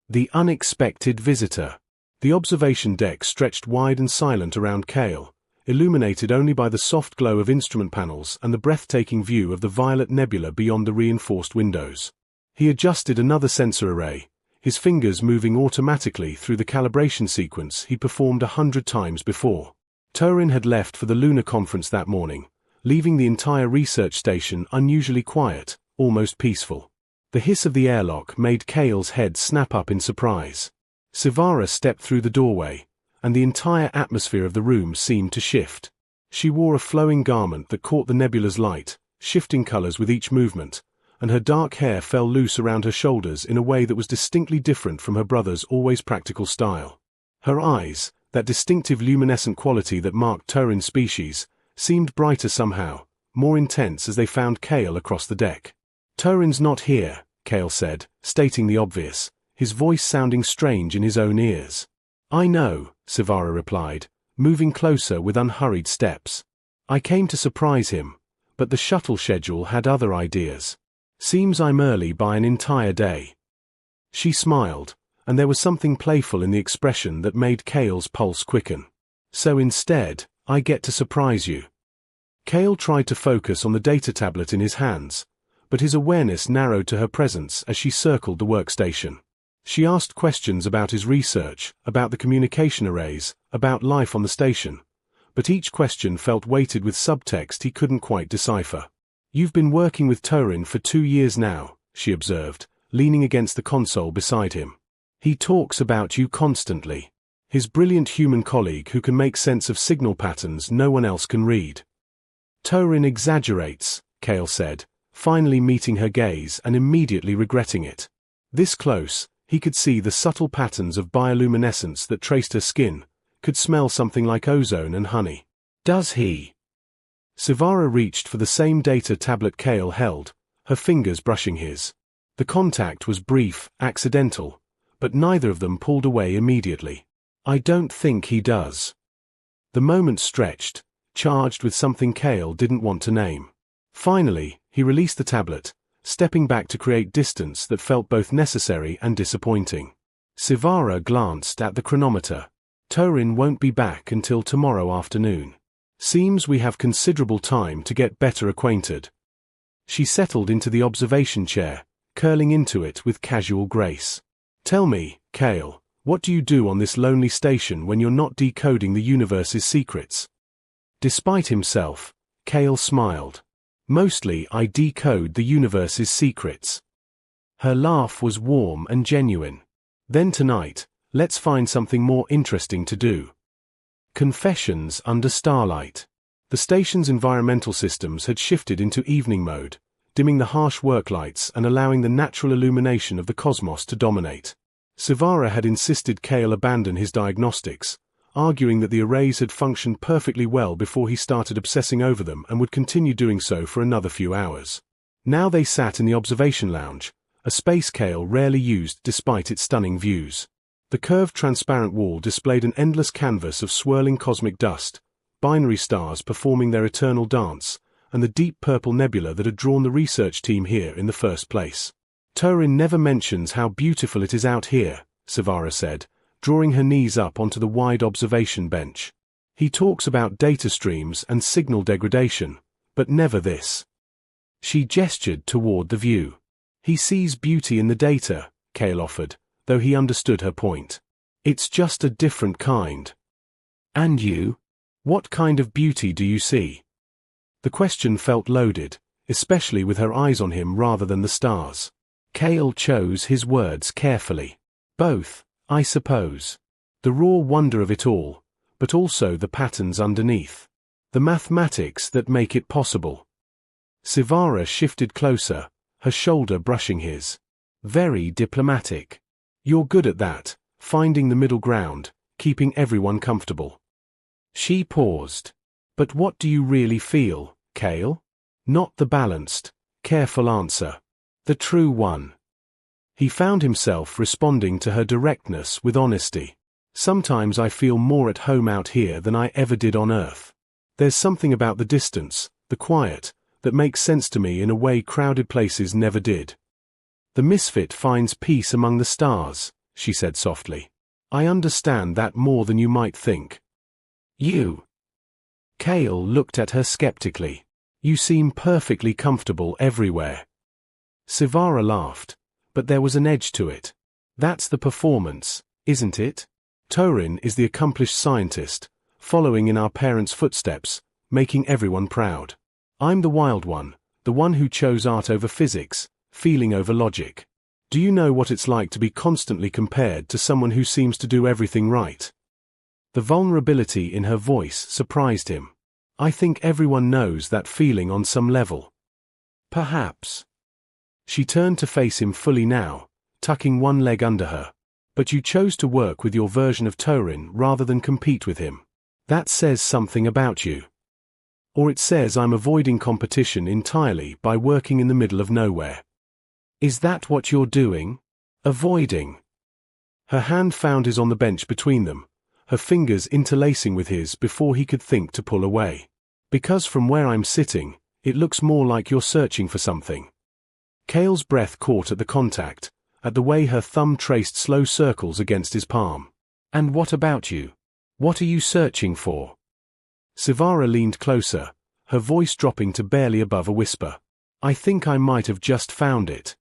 The unexpected visitor. The observation deck stretched wide and silent around Kale, illuminated only by the soft glow of instrument panels and the breathtaking view of the violet nebula beyond the reinforced windows. He adjusted another sensor array, his fingers moving automatically through the calibration sequence he performed 100 times before. Turin had left for the lunar conference that morning, leaving the entire research station unusually quiet, almost peaceful. The hiss of the airlock made Kale's head snap up in surprise. Sivara stepped through the doorway, and the entire atmosphere of the room seemed to shift. She wore a flowing garment that caught the nebula's light, shifting colors with each movement, and her dark hair fell loose around her shoulders in a way that was distinctly different from her brother's always practical style. Her eyes, that distinctive luminescent quality that marked Turin's species, seemed brighter somehow, more intense as they found Kale across the deck. "Turin's not here," Kale said, stating the obvious, his voice sounding strange in his own ears. "I know," Sivara replied, moving closer with unhurried steps. "I came to surprise him, but the shuttle schedule had other ideas. Seems I'm early by an entire day." She smiled, and there was something playful in the expression that made Kale's pulse quicken. "So instead, I get to surprise you." Kale tried to focus on the data tablet in his hands, but his awareness narrowed to her presence as she circled the workstation. She asked questions about his research, about the communication arrays, about life on the station, but each question felt weighted with subtext he couldn't quite decipher. "You've been working with Turin for 2 years now," she observed, leaning against the console beside him. "He talks about you constantly. His brilliant human colleague who can make sense of signal patterns no one else can read." "Turin exaggerates," Kale said, finally meeting her gaze and immediately regretting it. This close, he could see the subtle patterns of bioluminescence that traced her skin, could smell something like ozone and honey. "Does he?" Sivara reached for the same data tablet Kale held, her fingers brushing his. The contact was brief, accidental, but neither of them pulled away immediately. "I don't think he does." The moment stretched, charged with something Kale didn't want to name. Finally, he released the tablet, stepping back to create distance that felt both necessary and disappointing. Sivara glanced at the chronometer. "Turin won't be back until tomorrow afternoon. Seems we have considerable time to get better acquainted." She settled into the observation chair, curling into it with casual grace. "Tell me, Kale, what do you do on this lonely station when you're not decoding the universe's secrets?" Despite himself, Kale smiled. "Mostly I decode the universe's secrets." Her laugh was warm and genuine. "Then tonight, let's find something more interesting to do." Confessions under starlight. The station's environmental systems had shifted into evening mode, dimming the harsh work lights and allowing the natural illumination of the cosmos to dominate. Sivara had insisted Kale abandon his diagnostics, arguing that the arrays had functioned perfectly well before he started obsessing over them and would continue doing so for another few hours. Now they sat in the observation lounge, a space Kale rarely used despite its stunning views. The curved transparent wall displayed an endless canvas of swirling cosmic dust, binary stars performing their eternal dance, and the deep purple nebula that had drawn the research team here in the first place. "Turin never mentions how beautiful it is out here," Sivara said, drawing her knees up onto the wide observation bench. "He talks about data streams and signal degradation, but never this." She gestured toward the view. "He sees beauty in the data," Kale offered, though he understood her point. "It's just a different kind." "And you? What kind of beauty do you see?" The question felt loaded, especially with her eyes on him rather than the stars. Kale chose his words carefully. "Both, I suppose. The raw wonder of it all, but also the patterns underneath. The mathematics that make it possible." Sivara shifted closer, her shoulder brushing his. "Very diplomatic. You're good at that, finding the middle ground, keeping everyone comfortable." She paused. "But what do you really feel, Kale?" "Not the balanced, careful answer. The true one." He found himself responding to her directness with honesty. "Sometimes I feel more at home out here than I ever did on Earth. There's something about the distance, the quiet, that makes sense to me in a way crowded places never did. The misfit finds peace among the stars," she said softly. I understand that more than you might think. You. Kale looked at her skeptically. You seem perfectly comfortable everywhere. Sivara laughed, but there was an edge to it. That's the performance, isn't it? Torin is the accomplished scientist, following in our parents' footsteps, making everyone proud. I'm the wild one, the one who chose art over physics, feeling over logic. Do you know what it's like to be constantly compared to someone who seems to do everything right? The vulnerability in her voice surprised him. I think everyone knows that feeling on some level. Perhaps. She turned to face him fully now, tucking one leg under her. But you chose to work with your version of Torin rather than compete with him. That says something about you. Or it says I'm avoiding competition entirely by working in the middle of nowhere. Is that what you're doing? Avoiding. Her hand found his on the bench between them, her fingers interlacing with his before he could think to pull away. Because from where I'm sitting, it looks more like you're searching for something. Kale's breath caught at the contact, at the way her thumb traced slow circles against his palm. And what about you? What are you searching for? Sivara leaned closer, her voice dropping to barely above a whisper. I think I might have just found it.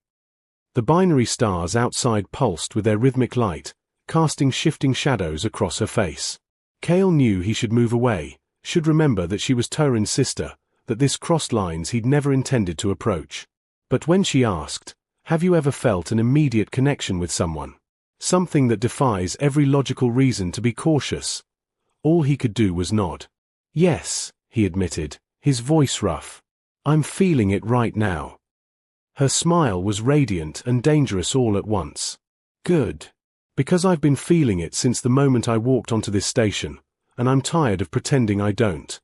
The binary stars outside pulsed with their rhythmic light, casting shifting shadows across her face. Kale knew he should move away, should remember that she was Torin's sister, that this crossed lines he'd never intended to approach. But when she asked, have you ever felt an immediate connection with someone? Something that defies every logical reason to be cautious? All he could do was nod. Yes, he admitted, his voice rough. I'm feeling it right now. Her smile was radiant and dangerous all at once. Good. Because I've been feeling it since the moment I walked onto this station, and I'm tired of pretending I don't.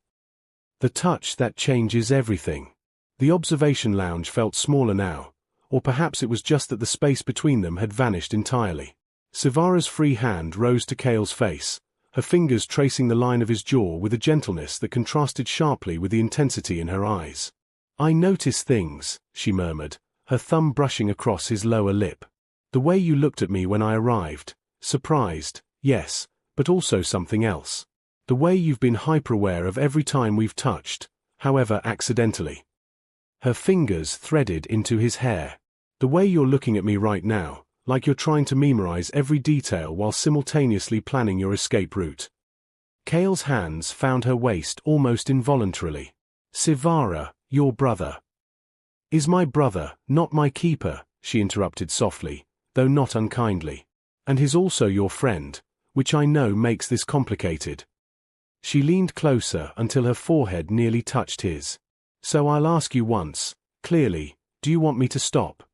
The touch that changes everything. The observation lounge felt smaller now, or perhaps it was just that the space between them had vanished entirely. Sivara's free hand rose to Kale's face, her fingers tracing the line of his jaw with a gentleness that contrasted sharply with the intensity in her eyes. I notice things, she murmured, her thumb brushing across his lower lip. The way you looked at me when I arrived, surprised, yes, but also something else. The way you've been hyper-aware of every time we've touched, however accidentally. Her fingers threaded into his hair. The way you're looking at me right now, like you're trying to memorize every detail while simultaneously planning your escape route. Kale's hands found her waist almost involuntarily. Sivara, your brother. Is my brother, not my keeper, she interrupted softly, though not unkindly. And he's also your friend, which I know makes this complicated. She leaned closer until her forehead nearly touched his. So I'll ask you once, clearly, do you want me to stop?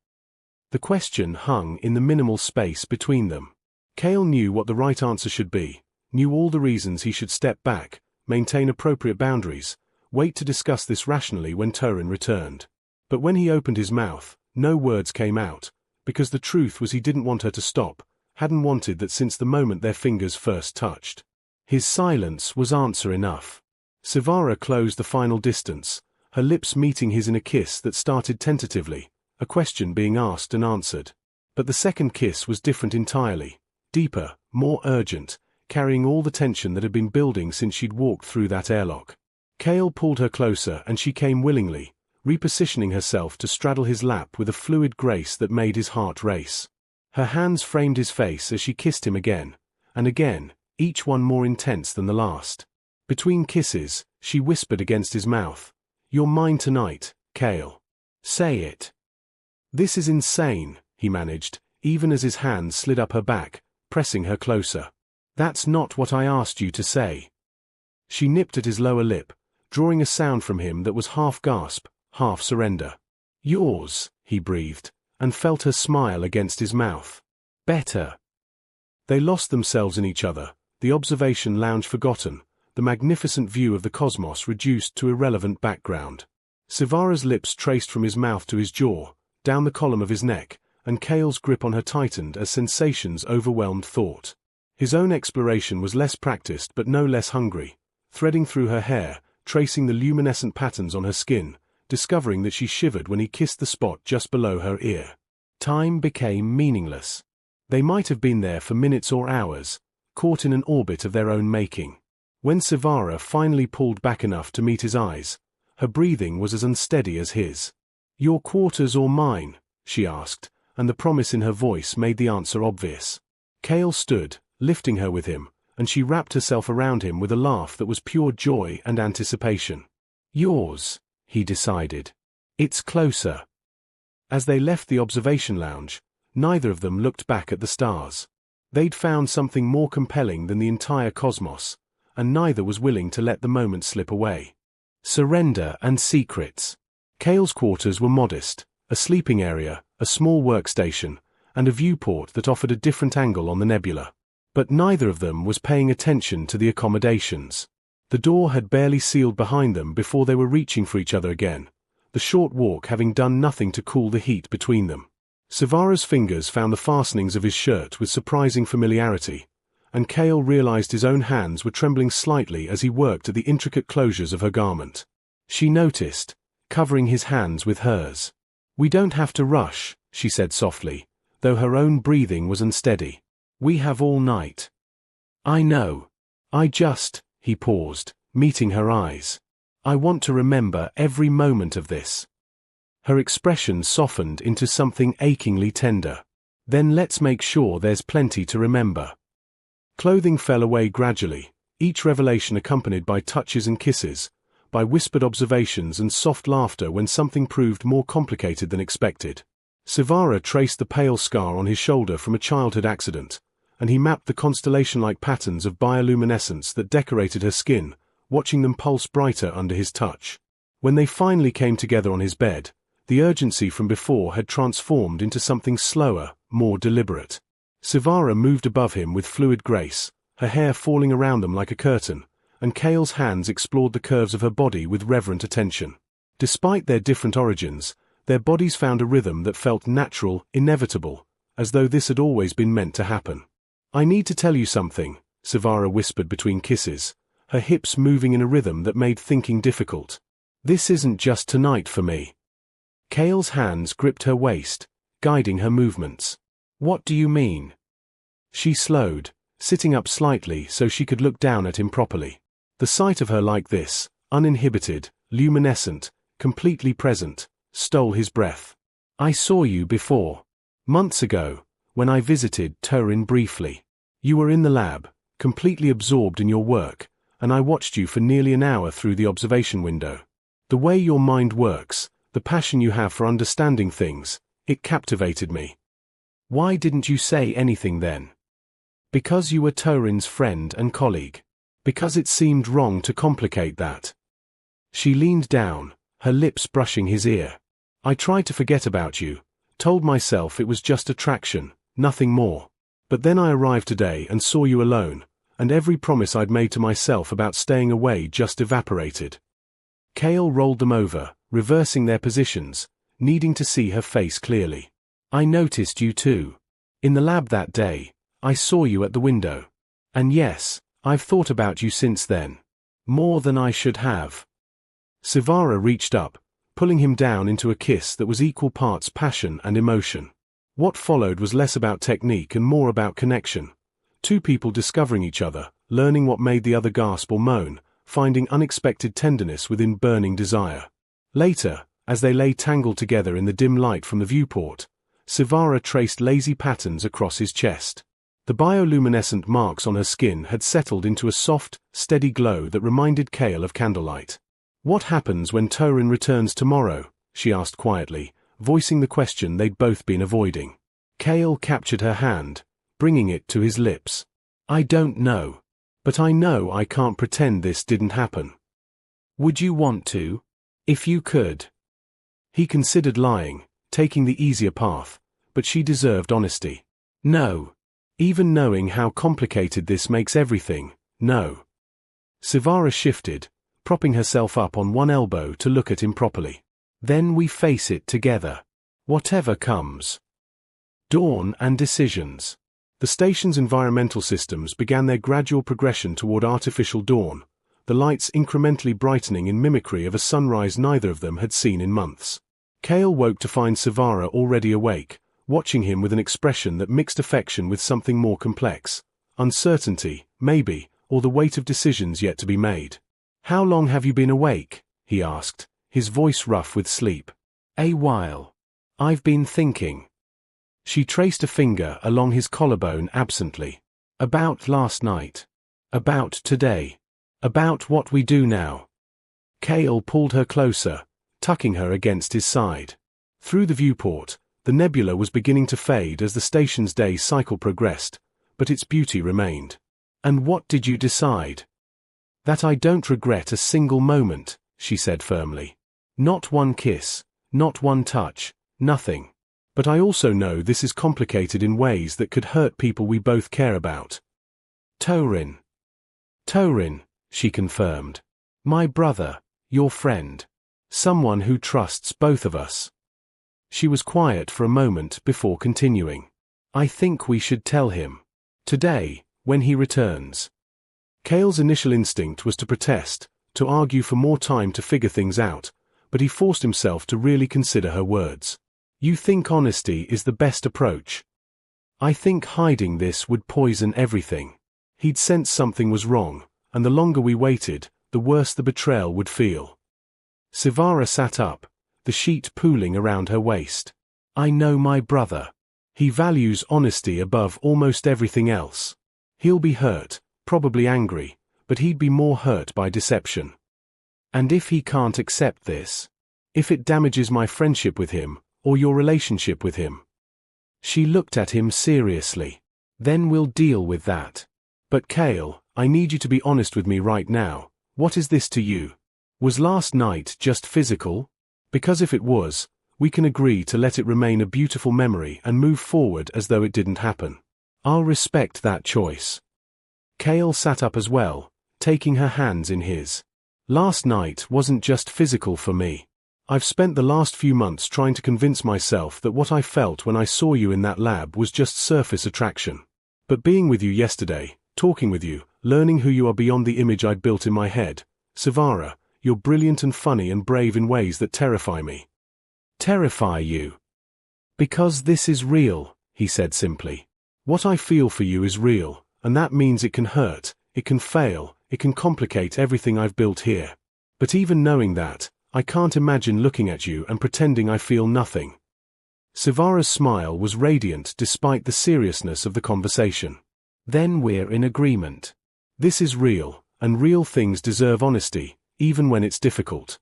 The question hung in the minimal space between them. Kale knew what the right answer should be, knew all the reasons he should step back, maintain appropriate boundaries, wait to discuss this rationally when Torin returned. But when he opened his mouth, no words came out, because the truth was he didn't want her to stop, hadn't wanted that since the moment their fingers first touched. His silence was answer enough. Sivara closed the final distance, her lips meeting his in a kiss that started tentatively, a question being asked and answered. But the second kiss was different entirely, deeper, more urgent, carrying all the tension that had been building since she'd walked through that airlock. Kale pulled her closer and she came willingly, repositioning herself to straddle his lap with a fluid grace that made his heart race. Her hands framed his face as she kissed him again, and again, each one more intense than the last. Between kisses, she whispered against his mouth, "You're mine tonight, Kale. Say it." "This is insane," he managed, even as his hands slid up her back, pressing her closer. "That's not what I asked you to say." She nipped at his lower lip, drawing a sound from him that was half gasp, half surrender. "Yours," he breathed, and felt her smile against his mouth. "Better." They lost themselves in each other, the observation lounge forgotten, the magnificent view of the cosmos reduced to irrelevant background. Sivara's lips traced from his mouth to his jaw, down the column of his neck, and Kale's grip on her tightened as sensations overwhelmed thought. His own exploration was less practiced but no less hungry, threading through her hair, tracing the luminescent patterns on her skin, discovering that she shivered when he kissed the spot just below her ear. Time became meaningless. They might have been there for minutes or hours, caught in an orbit of their own making. When Sivara finally pulled back enough to meet his eyes, her breathing was as unsteady as his. "Your quarters or mine?" she asked, and the promise in her voice made the answer obvious. Kale stood, lifting her with him, and she wrapped herself around him with a laugh that was pure joy and anticipation. "Yours," he decided. "It's closer." As they left the observation lounge, neither of them looked back at the stars. They'd found something more compelling than the entire cosmos, and neither was willing to let the moment slip away. Surrender and secrets. Kale's quarters were modest, a sleeping area, a small workstation, and a viewport that offered a different angle on the nebula. But neither of them was paying attention to the accommodations. The door had barely sealed behind them before they were reaching for each other again, the short walk having done nothing to cool the heat between them. Sivara's fingers found the fastenings of his shirt with surprising familiarity, and Kale realized his own hands were trembling slightly as he worked at the intricate closures of her garment. She noticed, covering his hands with hers. "We don't have to rush," she said softly, though her own breathing was unsteady. "We have all night." "I know. He paused, meeting her eyes. "I want to remember every moment of this." Her expression softened into something achingly tender. "Then let's make sure there's plenty to remember." Clothing fell away gradually, each revelation accompanied by touches and kisses, by whispered observations and soft laughter when something proved more complicated than expected. Sivara traced the pale scar on his shoulder from a childhood accident, and he mapped the constellation-like patterns of bioluminescence that decorated her skin, watching them pulse brighter under his touch. When they finally came together on his bed, the urgency from before had transformed into something slower, more deliberate. Sivara moved above him with fluid grace, her hair falling around them like a curtain, and Kale's hands explored the curves of her body with reverent attention. Despite their different origins, their bodies found a rhythm that felt natural, inevitable, as though this had always been meant to happen. "I need to tell you something," Sivara whispered between kisses, her hips moving in a rhythm that made thinking difficult. "This isn't just tonight for me." Kale's hands gripped her waist, guiding her movements. "What do you mean?" She slowed, sitting up slightly so she could look down at him properly. The sight of her like this, uninhibited, luminescent, completely present, stole his breath. "I saw you before. Months ago, when I visited Turin briefly. You were in the lab, completely absorbed in your work, and I watched you for nearly an hour through the observation window. The way your mind works, the passion you have for understanding things, it captivated me." "Why didn't you say anything then?" "Because you were Turin's friend and colleague. Because it seemed wrong to complicate that." She leaned down, her lips brushing his ear. "I tried to forget about you, told myself it was just attraction, nothing more. But then I arrived today and saw you alone, and every promise I'd made to myself about staying away just evaporated." Kale rolled them over, reversing their positions, needing to see her face clearly. "I noticed you too. In the lab that day, I saw you at the window. And yes, I've thought about you since then. More than I should have." Sivara reached up, pulling him down into a kiss that was equal parts passion and emotion. What followed was less about technique and more about connection. Two people discovering each other, learning what made the other gasp or moan, finding unexpected tenderness within burning desire. Later, as they lay tangled together in the dim light from the viewport, Sivara traced lazy patterns across his chest. The bioluminescent marks on her skin had settled into a soft, steady glow that reminded Kale of candlelight. "What happens when Turin returns tomorrow?" she asked quietly, voicing the question they'd both been avoiding. Kale captured her hand, bringing it to his lips. "I don't know. But I know I can't pretend this didn't happen." "Would you want to? If you could?" He considered lying, taking the easier path, but she deserved honesty. "No. Even knowing how complicated this makes everything, no." Sivara shifted, propping herself up on one elbow to look at him properly. "Then we face it together. Whatever comes." Dawn and decisions. The station's environmental systems began their gradual progression toward artificial dawn, the lights incrementally brightening in mimicry of a sunrise neither of them had seen in months. Kale woke to find Sivara already awake, watching him with an expression that mixed affection with something more complex. Uncertainty, maybe, or the weight of decisions yet to be made. "How long have you been awake?" he asked, his voice rough with sleep. "A while. I've been thinking." She traced a finger along his collarbone absently. "About last night. About today. About what we do now." Cale pulled her closer, tucking her against his side. Through the viewport, the nebula was beginning to fade as the station's day cycle progressed, but its beauty remained. "And what did you decide?" "That I don't regret a single moment," she said firmly. "Not one kiss, not one touch, nothing. But I also know this is complicated in ways that could hurt people we both care about." "Torin." "Torin," she confirmed. "My brother, your friend. Someone who trusts both of us." She was quiet for a moment before continuing. "I think we should tell him. Today, when he returns." Cale's initial instinct was to protest, to argue for more time to figure things out, but he forced himself to really consider her words. "You think honesty is the best approach?" "I think hiding this would poison everything." He'd sensed something was wrong, and the longer we waited, the worse the betrayal would feel. Sivara sat up, the sheet pooling around her waist. "I know my brother. He values honesty above almost everything else. He'll be hurt, probably angry, but he'd be more hurt by deception. And if he can't accept this? If it damages my friendship with him, or your relationship with him?" She looked at him seriously. "Then we'll deal with that. But Cale, I need you to be honest with me right now. What is this to you? Was last night just physical? Because if it was, we can agree to let it remain a beautiful memory and move forward as though it didn't happen. I'll respect that choice." Cale sat up as well, taking her hands in his. "Last night wasn't just physical for me. I've spent the last few months trying to convince myself that what I felt when I saw you in that lab was just surface attraction. But being with you yesterday, talking with you, learning who you are beyond the image I'd built in my head, Sivara, you're brilliant and funny and brave in ways that terrify me." "Terrify you?" "Because this is real," he said simply. "What I feel for you is real, and that means it can hurt, it can fail, it can complicate everything I've built here. But even knowing that, I can't imagine looking at you and pretending I feel nothing." Sivara's smile was radiant despite the seriousness of the conversation. "Then we're in agreement. This is real, and real things deserve honesty, even when it's difficult."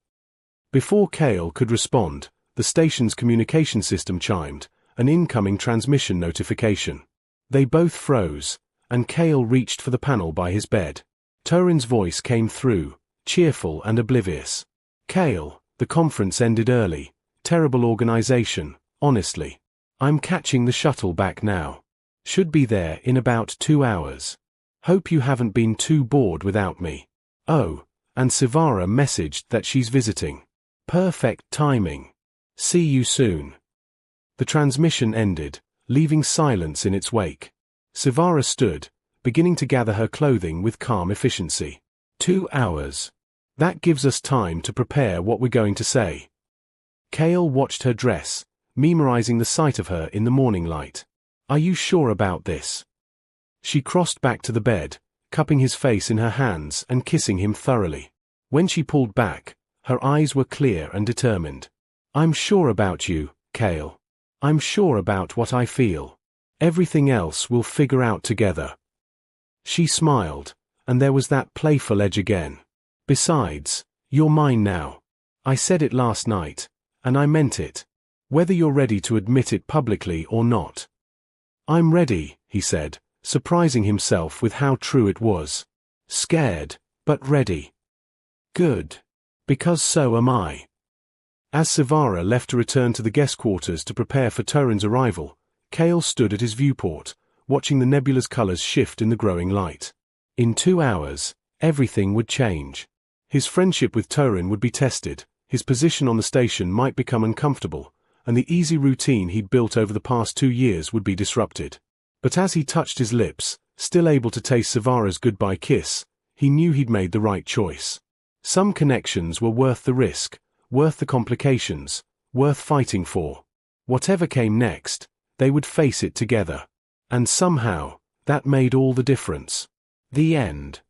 Before Cale could respond, the station's communication system chimed, an incoming transmission notification. They both froze, and Cale reached for the panel by his bed. Torin's voice came through, cheerful and oblivious. "Cale, the conference ended early. Terrible organization, honestly. I'm catching the shuttle back now. Should be there in about 2 hours. Hope you haven't been too bored without me. Oh, and Sivara messaged that she's visiting. Perfect timing. See you soon." The transmission ended, leaving silence in its wake. Sivara stood, beginning to gather her clothing with calm efficiency. 2 hours. That gives us time to prepare what we're going to say. Cale watched her dress, memorizing the sight of her in the morning light. "Are you sure about this?" She crossed back to the bed, cupping his face in her hands and kissing him thoroughly. When she pulled back, her eyes were clear and determined. "I'm sure about you, Cale. I'm sure about what I feel. Everything else we'll figure out together." She smiled, and there was that playful edge again. "Besides, you're mine now. I said it last night, and I meant it. Whether you're ready to admit it publicly or not." "I'm ready," he said, surprising himself with how true it was. "Scared, but ready." "Good. Because so am I." As Sivara left to return to the guest quarters to prepare for Torin's arrival, Cale stood at his viewport, watching the nebula's colors shift in the growing light. In 2 hours, everything would change. His friendship with Torin would be tested, his position on the station might become uncomfortable, and the easy routine he'd built over the past 2 years would be disrupted. But as he touched his lips, still able to taste Sivara's goodbye kiss, he knew he'd made the right choice. Some connections were worth the risk, worth the complications, worth fighting for. Whatever came next, They would face it together. And somehow, that made all the difference. The end.